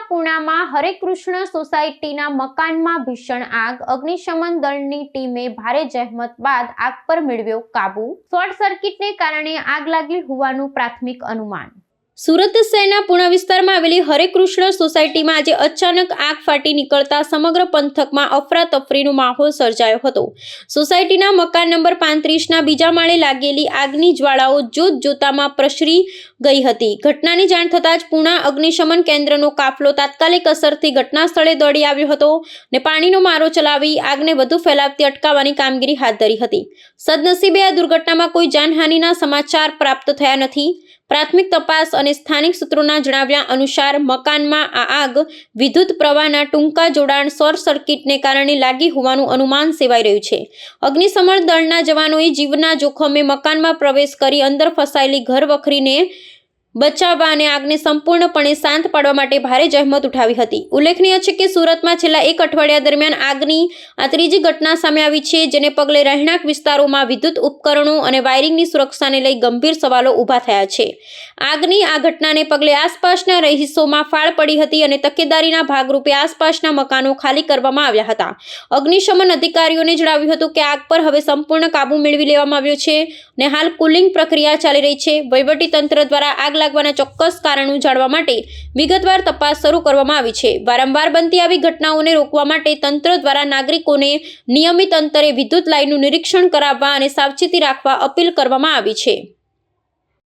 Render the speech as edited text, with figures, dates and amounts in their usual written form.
પૂણામાં હરેકૃષ્ણ સોસાયટીના મકાનમાં ભીષણ આગ। અગ્નિશમન દળની ટીમે ભારે જહેમત બાદ આગ પર મેળવ્યો કાબુ। શોર્ટ સર્કિટને કારણે આગ લાગી હોવાનું પ્રાથમિક અનુમાન। સુરત શહેરના પૂણા વિસ્તારમાં આવેલી હરેકૃષ્ણ સોસાયટીમાં આજે અચાનક આગ ફાટી નીકળતા સમગ્ર પંથકમાં અફરાતફરીનો માહોલ સર્જાયો હતો। સોસાયટીના મકાન નંબર 35ના બીજા માળે લાગેલી આગની જ્વાળાઓ જોતજોતામાં પ્રસરી ગઈ હતી। ઘટનાની જાણ થતાં જ પૂણા અગ્નિશમન કેન્દ્રનો કાફલો તાત્કાલિક અસરથી ઘટના સ્થળે દોડી આવ્યો હતો અને પાણીનો મારો ચલાવી આગને વધુ ફેલાવતી અટકાવવાની કામગીરી હાથ ધરી હતી। સદનસીબે આ દુર્ઘટનામાં કોઈ જાનહાનિના સમાચાર પ્રાપ્ત થયા નથી। પ્રાથમિક તપાસ અને સ્થાનિક સૂત્રોના જણાવ્યા અનુસાર મકાનમાં આ આગ વિદ્યુત પ્રવાહના ટૂંકા જોડાણ શોર્ટ સર્કિટને કારણે લાગી હોવાનું અનુમાન સેવાઈ રહ્યું છે। અગ્નિશમન દળના જવાનોએ જીવના જોખમે મકાનમાં પ્રવેશ કરી અંદર ફસાયેલી ઘરવખરીને બચાવવા અને આગને સંપૂર્ણપણે શાંત પાડવા માટે ભારે જહેમત ઉઠાવી હતી। ઉલ્લેખનીય છે કે સુરતમાં છેલ્લા એક અઠવાડિયા દરમિયાન આગની આ ત્રીજી ઘટના સામે આવી છે, જેને પગલે રહેણાંક વિસ્તારોમાં વિદ્યુત ઉપકરણો અને વાયરિંગની સુરક્ષાને લઈ ગંભીર સવાલો ઊભા થયા છે। આગની આ ઘટનાને પગલે આસપાસના રહીશોમાં ફાળ પડી હતી અને તકેદારીના ભાગરૂપે આસપાસના મકાનો ખાલી કરવામાં આવ્યા હતા। અગ્નિશમન અધિકારીઓને જણાવ્યું હતું કે આગ પર હવે સંપૂર્ણ કાબુ મેળવી લેવામાં આવ્યો છે અને હાલ કુલિંગ પ્રક્રિયા ચાલી રહી છે। વહીવટીતંત્ર દ્વારા આગ લાગવાના ચોક્કસ કારણો જાણવા માટે વિગતવાર તપાસ શરૂ કરવામાં આવી છે। વારંવાર બનતી આવી ઘટનાઓને રોકવા માટે તંત્ર દ્વારા નાગરિકોને નિયમિત અંતરે વિદ્યુત લાઇનનું નિરીક્ષણ કરાવવા અને સાવચેતી રાખવા અપીલ કરવામાં આવી છે।